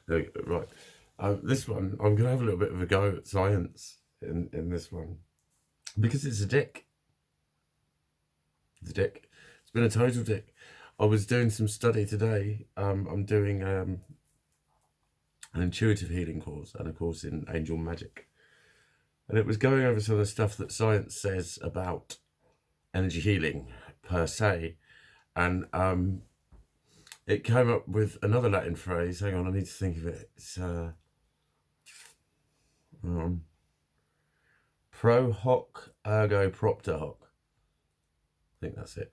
Right. This one, I'm going to have a little bit of a go at science in this one because it's a dick. It's a dick. It's been a total dick. I was doing some study today. I'm doing an intuitive healing course and a course in angel magic. And it was going over some of the stuff that science says about energy healing per se. And it came up with another Latin phrase. Hang on, I need to think of it. It's pro hoc ergo propter hoc. I think that's it.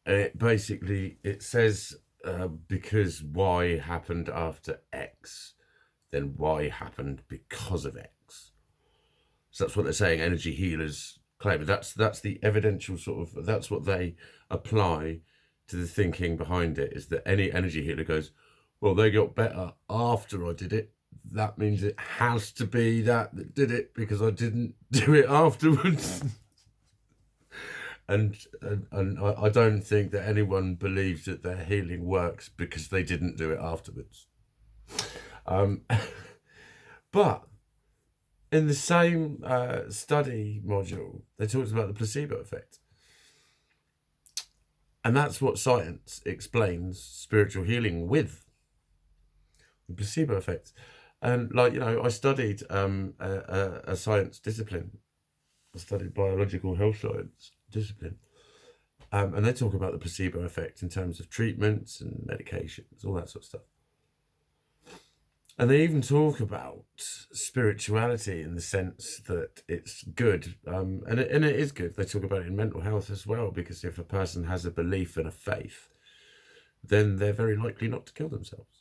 And it basically, it says because Y happened after X, then Y happened because of X. So that's what they're saying. Energy healers claim. That's the evidential sort of, that's what they apply to the thinking behind it, is that any energy healer goes, well, they got better after I did it. That means it has to be that did it because I didn't do it afterwards. and I don't think that anyone believes that their healing works because they didn't do it afterwards. But in the same study module, they talked about the placebo effect. And that's what science explains spiritual healing with. The placebo effect. And like, you know, I studied a science discipline. I studied biological health science discipline. And they talk about the placebo effect in terms of treatments and medications, all that sort of stuff. And they even talk about spirituality in the sense that it's good. And it is good. They talk about it in mental health as well, because if a person has a belief and a faith, then they're very likely not to kill themselves.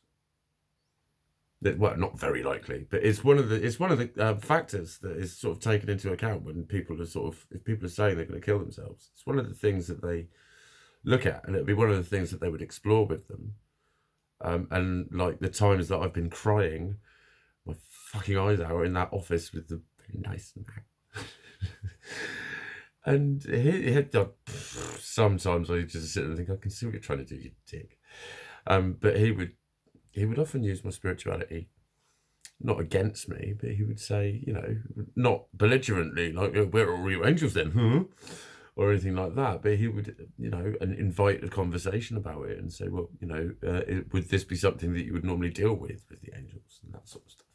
Well, not very likely, but it's one of the factors that is sort of taken into account when people are if people are saying they're going to kill themselves. It's one of the things that they look at, and it'll be one of the things that they would explore with them. And like the times that I've been crying my fucking eyes out in that office with the very nice man. And he had sometimes I just sit and think, I can see what you're trying to do, you dick. But he would often use my spirituality, not against me, but he would say, you know, not belligerently, like, where are all your angels then? Huh? Or anything like that. But he would, you know, and invite a conversation about it and say, well, you know, would this be something that you would normally deal with the angels and that sort of stuff.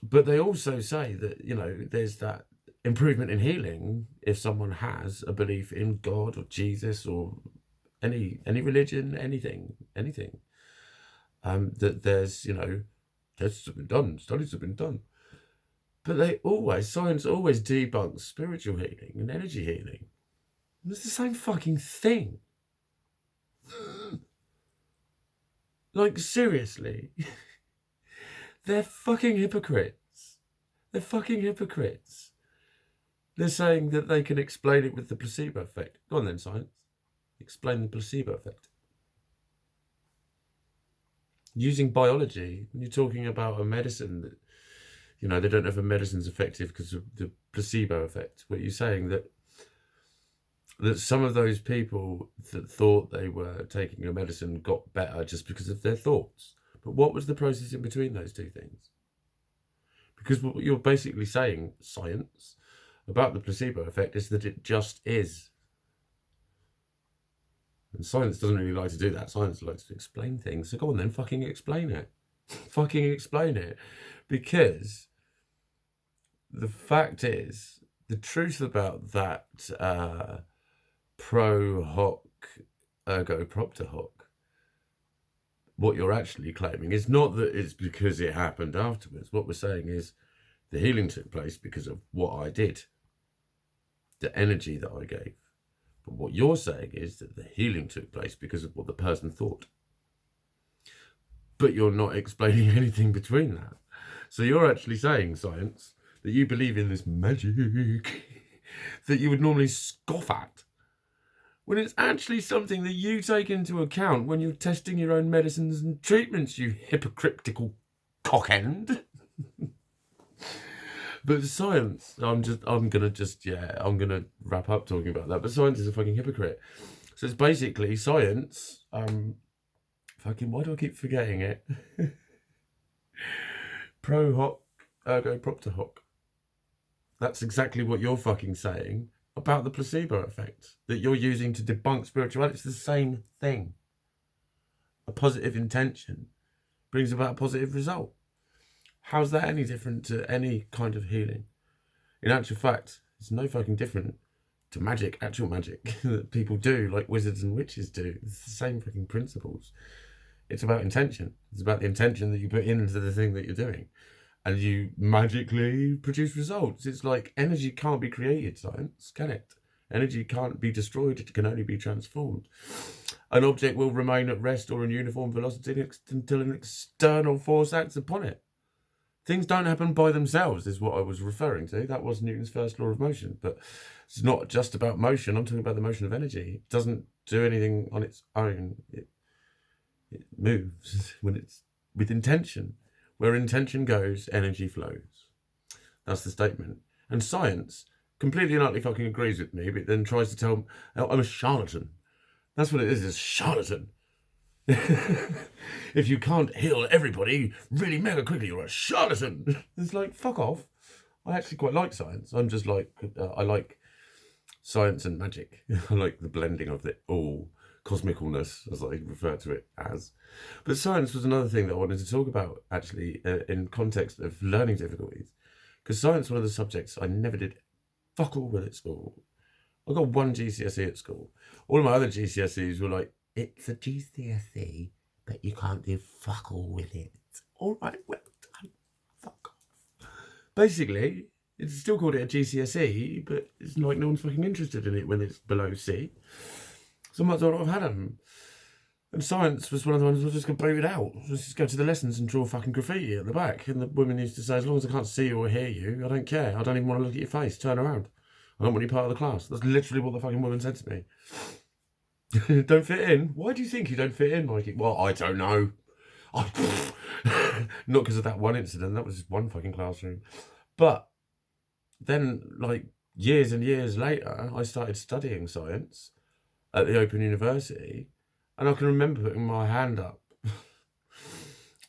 But they also say that, you know, there's that improvement in healing if someone has a belief in God or Jesus or any religion, anything, that there's, you know, tests have been done, studies have been done, but science always debunks spiritual healing and energy healing. And it's the same fucking thing. Like, seriously. They're fucking hypocrites. They're saying that they can explain it with the placebo effect. Go on then, science. Explain the placebo effect. Using biology, when you're talking about a medicine that, you know, they don't know if a medicine's effective because of the placebo effect. What you're saying that some of those people that thought they were taking a medicine got better just because of their thoughts. But what was the process in between those two things? Because what you're basically saying, science, about the placebo effect is that it just is. And science doesn't really like to do that. Science likes to explain things. So go on then, fucking explain it. Fucking explain it. Because the fact is, the truth about that pro hoc ergo propter hoc, what you're actually claiming is not that it's because it happened afterwards. What we're saying is the healing took place because of what I did, the energy that I gave. But what you're saying is that the healing took place because of what the person thought. But you're not explaining anything between that. So you're actually saying, science, that you believe in this magic that you would normally scoff at, when it's actually something that you take into account when you're testing your own medicines and treatments, you hypocritical cockend. But science, I'm gonna wrap up talking about that. But science is a fucking hypocrite. So it's basically science Fucking, why do I keep forgetting it? Pro hoc, ergo propter hoc. That's exactly what you're fucking saying about the placebo effect that you're using to debunk spirituality. It's the same thing. A positive intention brings about a positive result. How's that any different to any kind of healing? In actual fact, it's no fucking different to magic, actual magic that people do, like wizards and witches do. It's the same fucking principles. It's about intention. It's about the intention that you put into the thing that you're doing. And you magically produce results. It's like energy can't be created, science, can it? Energy can't be destroyed, it can only be transformed. An object will remain at rest or in uniform velocity until an external force acts upon it. Things don't happen by themselves, is what I was referring to. That was Newton's first law of motion. But it's not just about motion. I'm talking about the motion of energy. It doesn't do anything on its own. It moves when it's with intention. Where intention goes, energy flows. That's the statement. And science completely and utterly fucking agrees with me, but then tries to tell me, oh, I'm a charlatan. That's what it is, it's charlatan. If you can't heal everybody really mega quickly, you're a charlatan. It's like, fuck off. I actually quite like science. I'm just like, I like science and magic. I like the blending of it all. Cosmicalness, as I refer to it as. But science was another thing that I wanted to talk about, actually, in context of learning difficulties. Because science is one of the subjects I never did fuck all with at school. I got one GCSE at school. All of my other GCSEs were like, it's a GCSE, but you can't do fuck all with it. All right, well done. Fuck off. Basically, it's still called it a GCSE, but it's like no one's fucking interested in it when it's below C. So I might as well not have had them. And science was one of the ones I was just going to boot it out. Let's just go to the lessons and draw fucking graffiti at the back. And the women used to say, as long as I can't see you or hear you, I don't care. I don't even want to look at your face. Turn around. I don't want you part of the class. That's literally what the fucking woman said to me. Don't fit in? Why do you think you don't fit in, Mikey? Well, I don't know. Not because of that one incident. That was just one fucking classroom. But then, like, years and years later, I started studying science at the Open University, and I can remember putting my hand up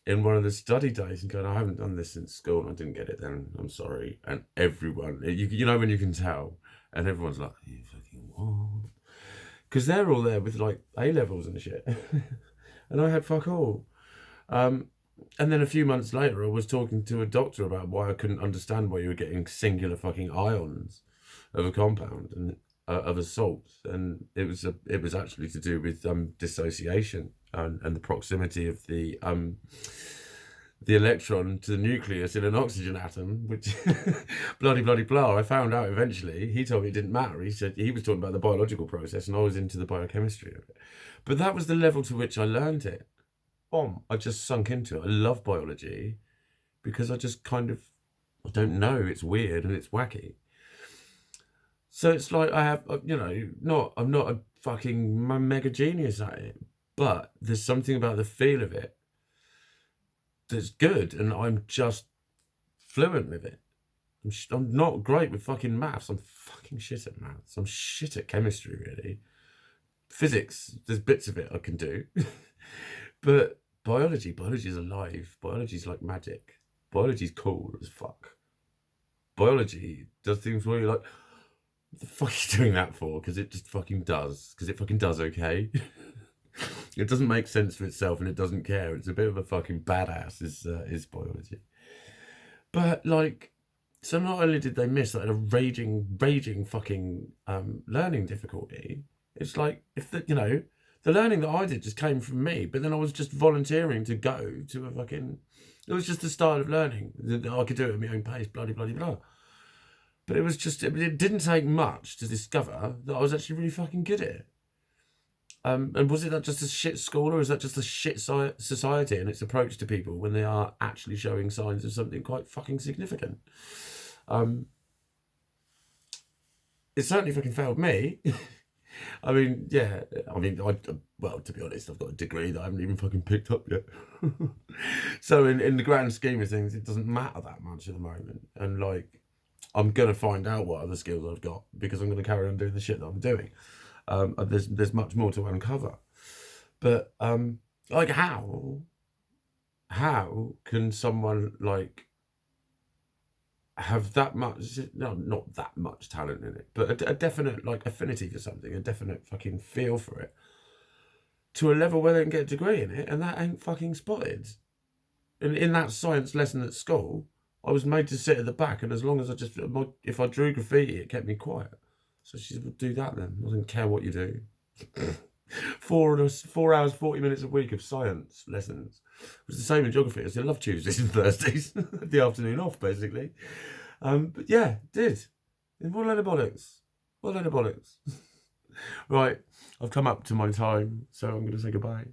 in one of the study days and going, I haven't done this since school and I didn't get it then, I'm sorry. And everyone, you know when you can tell, and everyone's like, you fucking what? Because they're all there with like A-levels and shit. And I had fuck all. And then a few months later, I was talking to a doctor about why I couldn't understand why you were getting singular fucking ions of a compound and of a salt, and it was actually to do with dissociation and the proximity of the electron to the nucleus in an oxygen atom, which bloody blah. I found out eventually. He told me it didn't matter. He said he was talking about the biological process, and I was into the biochemistry of it. But that was the level to which I learned it. I just sunk into it. I love biology because I just kind of, I don't know. It's weird and it's wacky. So it's like I have, I'm not a fucking mega genius at it, but there's something about the feel of it that's good, and I'm just fluent with it. I'm not great with fucking maths. I'm fucking shit at maths. I'm shit at chemistry, really. Physics, there's bits of it I can do. But biology is alive. Biology's like magic. Biology's cool as fuck. Biology does things where you're like, what the fuck are you doing that for? Because it just fucking does. Because it fucking does, okay? It doesn't make sense for itself and it doesn't care. It's a bit of a fucking badass, is biology. But, like, so not only did they miss like a raging fucking learning difficulty, it's like, if the learning that I did just came from me, but then I was just volunteering to go to a fucking, it was just the style of learning. I could do it at my own pace, blah. But it was just, it didn't take much to discover that I was actually really fucking good at it. And was it that just a shit school, or is that just a shit society and its approach to people when they are actually showing signs of something quite fucking significant? It certainly fucking failed me. I mean, yeah. Well, to be honest, I've got a degree that I haven't even fucking picked up yet. So in the grand scheme of things, it doesn't matter that much at the moment. And like, I'm going to find out what other skills I've got because I'm going to carry on doing the shit that I'm doing. There's much more to uncover. But Like, how can someone like have that much, no, not that much talent in it, but a definite like affinity for something, a definite fucking feel for it, to a level where they can get a degree in it, and that ain't fucking spotted. In that science lesson at school, I was made to sit at the back, and as long as if I drew graffiti, it kept me quiet. So she said, "Well, do that then. I didn't care what you do." 4 hours, 40 minutes a week of science lessons. It was the same in geography. I love Tuesdays and Thursdays, the afternoon off, basically. But yeah, did. What a load of bollocks. What a load of bollocks. Right, I've come up to my time, so I'm going to say goodbye.